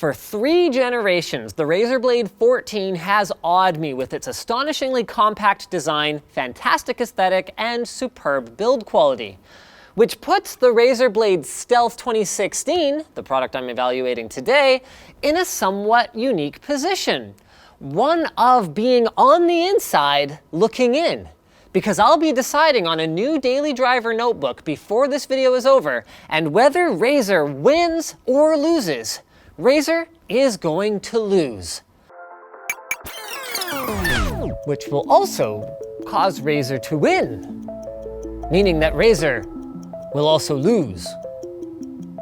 For 3 generations, the Razer Blade 14 has awed me with its astonishingly compact design, fantastic aesthetic, and superb build quality. Which puts the Razer Blade Stealth 2016, the product I'm evaluating today, in a somewhat unique position. One of being on the inside, looking in. Because I'll be deciding on a new daily driver notebook before this video is over, and whether Razer wins or loses, Razer is going to lose. Which will also cause Razer to win, meaning that Razer will also lose.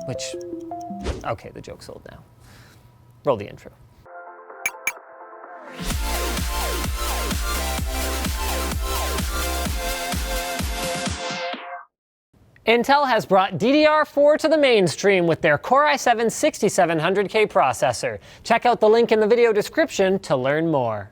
Which, okay, the joke's old now. Roll the intro. Intel has brought DDR4 to the mainstream with their Core i7 6700K processor. Check out the link in the video description to learn more.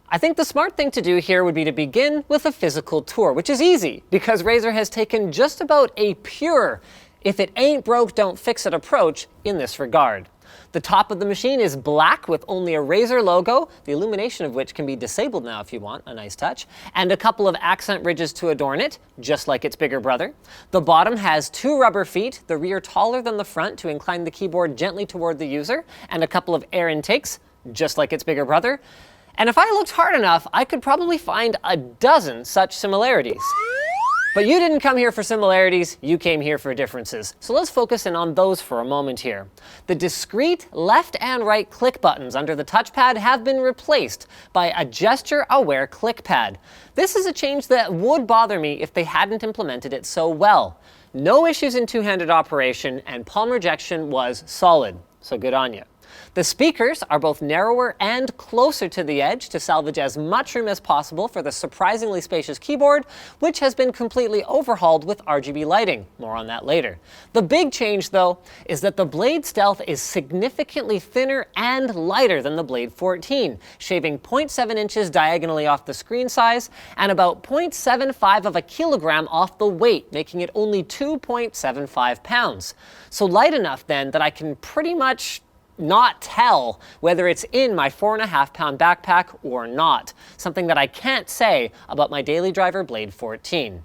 I think the smart thing to do here would be to begin with a physical tour, which is easy because Razer has taken just about a pure, if it ain't broke, don't fix it approach in this regard. The top of the machine is black with only a Razer logo, the illumination of which can be disabled now if you want, a nice touch, and a couple of accent ridges to adorn it, just like its bigger brother. The bottom has 2 rubber feet, the rear taller than the front to incline the keyboard gently toward the user, and a couple of air intakes, just like its bigger brother. And if I looked hard enough, I could probably find a dozen such similarities. But you didn't come here for similarities, you came here for differences. So let's focus in on those for a moment here. The discrete left and right click buttons under the touchpad have been replaced by a gesture-aware click pad. This is a change that would bother me if they hadn't implemented it so well. No issues in two-handed operation, and palm rejection was solid, so good on you. The speakers are both narrower and closer to the edge to salvage as much room as possible for the surprisingly spacious keyboard, which has been completely overhauled with RGB lighting. More on that later. The big change, though, is that the Blade Stealth is significantly thinner and lighter than the Blade 14, shaving 0.7 inches diagonally off the screen size and about 0.75 of a kilogram off the weight, making it only 2.75 pounds. So light enough, then, that I can pretty much not tell whether it's in my 4.5-pound backpack or not, something that I can't say about my daily driver Blade 14.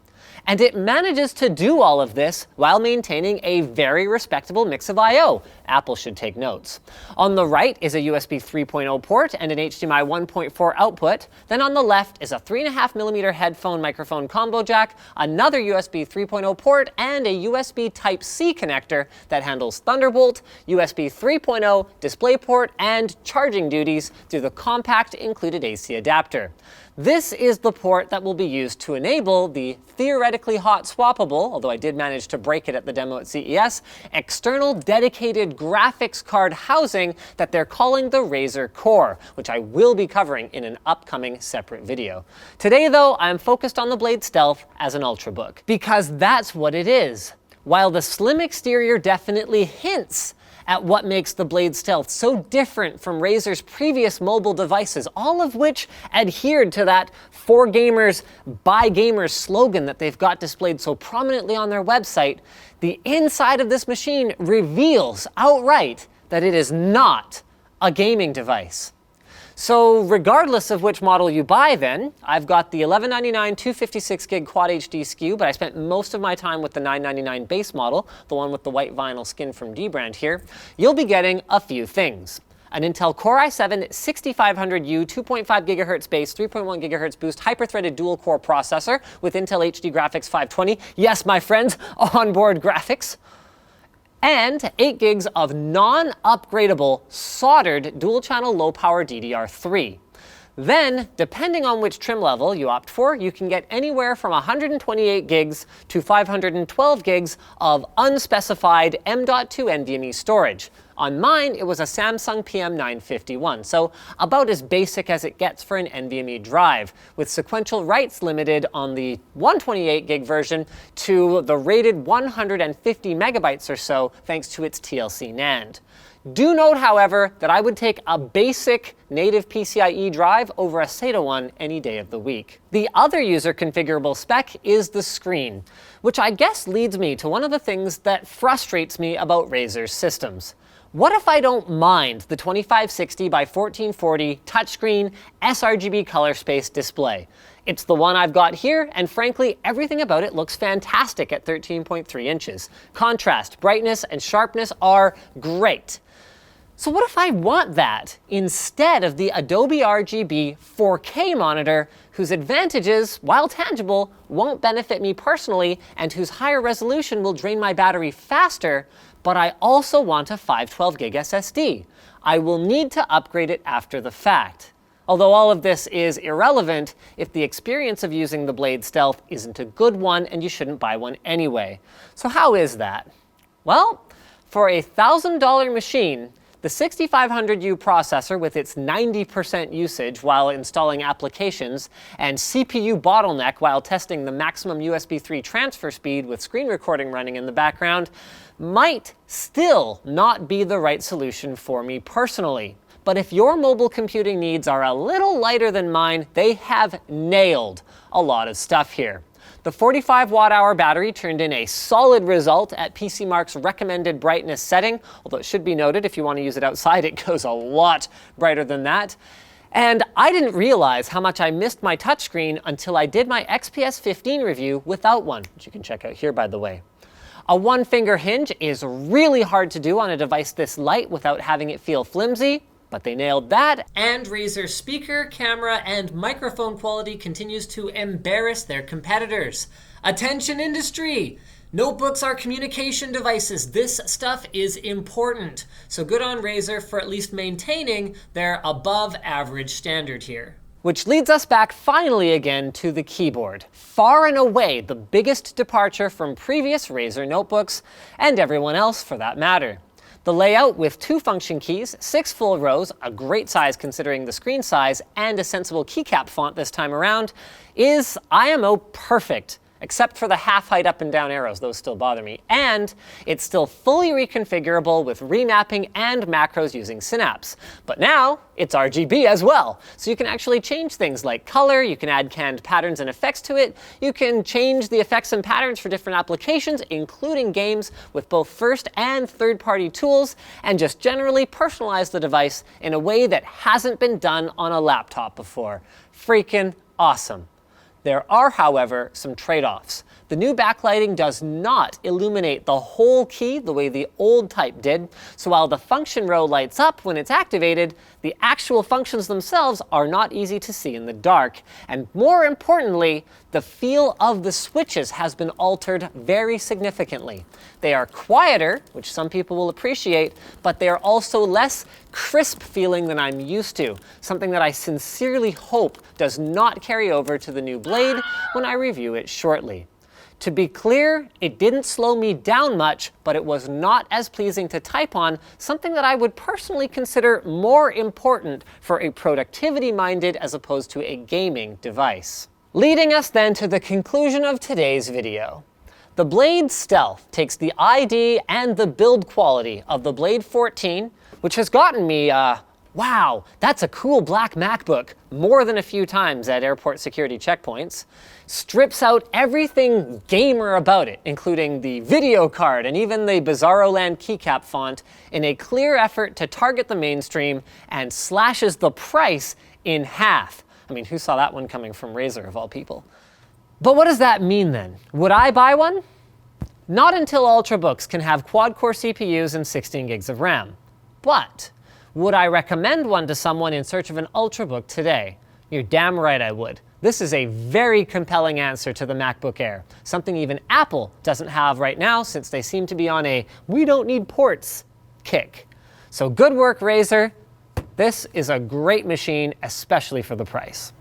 And it manages to do all of this while maintaining a very respectable mix of I/O. Apple should take notes. On the right is a USB 3.0 port and an HDMI 1.4 output. Then on the left is a 3.5mm headphone microphone combo jack, another USB 3.0 port, and a USB Type-C connector that handles Thunderbolt, USB 3.0 DisplayPort, and charging duties through the compact included AC adapter. This is the port that will be used to enable the theoretically hot swappable, although I did manage to break it at the demo at CES, external dedicated graphics card housing that they're calling the Razer Core, which I will be covering in an upcoming separate video. Today, though, I'm focused on the Blade Stealth as an Ultrabook, because that's what it is. While the slim exterior definitely hints at what makes the Blade Stealth so different from Razer's previous mobile devices, all of which adhered to that for gamers, by gamers slogan that they've got displayed so prominently on their website, the inside of this machine reveals outright that it is not a gaming device. So regardless of which model you buy then, I've got the $1199 256GB Quad HD SKU, but I spent most of my time with the $999 base model, the one with the white vinyl skin from Dbrand here. You'll be getting a few things. An Intel Core i7 6500U 2.5 GHz base, 3.1 GHz boost, hyper-threaded dual-core processor with Intel HD Graphics 520. Yes, my friends, onboard graphics. And 8 gigs of non-upgradable soldered dual-channel low-power DDR3. Then, depending on which trim level you opt for, you can get anywhere from 128 gigs to 512 gigs of unspecified M.2 NVMe storage. On mine, it was a Samsung PM951, so about as basic as it gets for an NVMe drive, with sequential writes limited on the 128 gig version to the rated 150 megabytes or so, thanks to its TLC NAND. Do note, however, that I would take a basic native PCIe drive over a SATA one any day of the week. The other user configurable spec is the screen, which I guess leads me to one of the things that frustrates me about Razer's systems. What if I don't mind the 2560 by 1440 touchscreen sRGB color space display? It's the one I've got here, and frankly, everything about it looks fantastic at 13.3 inches. Contrast, brightness, and sharpness are great. So what if I want that instead of the Adobe RGB 4K monitor, whose advantages, while tangible, won't benefit me personally, and whose higher resolution will drain my battery faster, but I also want a 512 gig SSD. I will need to upgrade it after the fact. Although all of this is irrelevant if the experience of using the Blade Stealth isn't a good one and you shouldn't buy one anyway. So how is that? Well, for a $1,000 machine, the 6500U processor with its 90% usage while installing applications and CPU bottleneck while testing the maximum USB 3 transfer speed with screen recording running in the background might still not be the right solution for me personally. But if your mobile computing needs are a little lighter than mine, they have nailed a lot of stuff here. The 45 watt-hour battery turned in a solid result at PCMark's recommended brightness setting, although it should be noted if you want to use it outside, it goes a lot brighter than that. And I didn't realize how much I missed my touchscreen until I did my XPS 15 review without one, which you can check out here, by the way. A one-finger hinge is really hard to do on a device this light without having it feel flimsy, but they nailed that. And Razer's speaker, camera, and microphone quality continues to embarrass their competitors. Attention industry! Notebooks are communication devices. This stuff is important. So good on Razer for at least maintaining their above average standard here. Which leads us back finally again to the keyboard. Far and away the biggest departure from previous Razer notebooks, and everyone else for that matter. The layout with 2 function keys, 6 full rows, a great size considering the screen size, and a sensible keycap font this time around, is IMO perfect. Except for the half-height up and down arrows, those still bother me. And it's still fully reconfigurable with remapping and macros using Synapse. But now, it's RGB as well. So you can actually change things like color, you can add canned patterns and effects to it, you can change the effects and patterns for different applications, including games with both first and third-party tools, and just generally personalize the device in a way that hasn't been done on a laptop before. Freaking awesome. There are, however, some trade-offs. The new backlighting does not illuminate the whole key the way the old type did, so while the function row lights up when it's activated, the actual functions themselves are not easy to see in the dark. And more importantly, the feel of the switches has been altered very significantly. They are quieter, which some people will appreciate, but they are also less crisp feeling than I'm used to, something that I sincerely hope does not carry over to the new Blade when I review it shortly. To be clear, it didn't slow me down much, but it was not as pleasing to type on, something that I would personally consider more important for a productivity-minded as opposed to a gaming device. Leading us then to the conclusion of today's video. The Blade Stealth takes the ID and the build quality of the Blade 14, which has gotten me wow, that's a cool black MacBook more than a few times at airport security checkpoints, strips out everything gamer about it, including the video card and even the Bizarro Land keycap font, in a clear effort to target the mainstream, and slashes the price in half. I mean, who saw that one coming from Razer of all people? But what does that mean then? Would I buy one? Not until Ultrabooks can have quad-core CPUs and 16 gigs of RAM. But would I recommend one to someone in search of an Ultrabook today? You're damn right I would. This is a very compelling answer to the MacBook Air, something even Apple doesn't have right now since they seem to be on a we don't need ports kick. So good work, Razer. This is a great machine, especially for the price.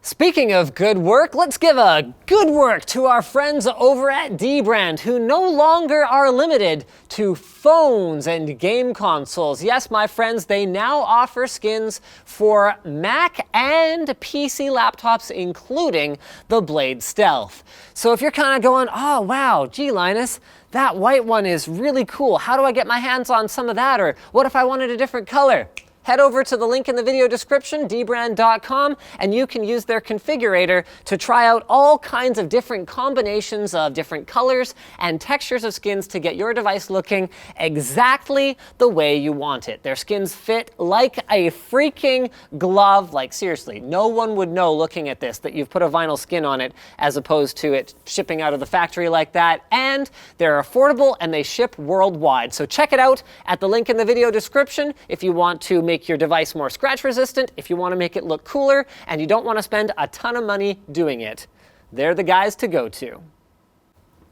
Speaking of good work, let's give a good work to our friends over at Dbrand, who no longer are limited to phones and game consoles. Yes, my friends, they now offer skins for Mac and PC laptops, including the Blade Stealth. So if you're kind of going, oh wow, gee Linus, that white one is really cool. How do I get my hands on some of that? Or what if I wanted a different color? head over to the link in the video description, dbrand.com, and you can use their configurator to try out all kinds of different combinations of different colors and textures of skins to get your device looking exactly the way you want it. Their skins fit like a freaking glove. Like, seriously, no one would know looking at this that you've put a vinyl skin on it as opposed to it shipping out of the factory like that. And they're affordable and they ship worldwide. So check it out at the link in the video description if you want to make your device more scratch resistant, if you want to make it look cooler, and you don't want to spend a ton of money doing it. They're the guys to go to.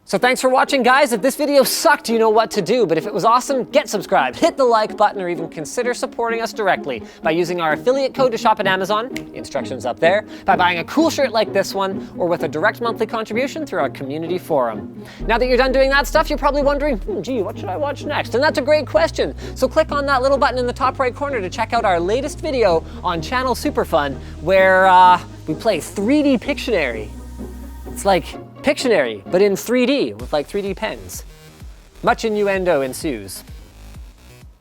So thanks for watching, guys. If this video sucked, you know what to do. But if it was awesome, get subscribed, hit the like button, or even consider supporting us directly by using our affiliate code to shop at Amazon, instructions up there, by buying a cool shirt like this one, or with a direct monthly contribution through our community forum. Now that you're done doing that stuff, you're probably wondering, gee, what should I watch next? And that's a great question. So click on that little button in the top right corner to check out our latest video on Channel Superfun, where we play 3D Pictionary. It's like Pictionary, but in 3D with like 3D pens. Much innuendo ensues.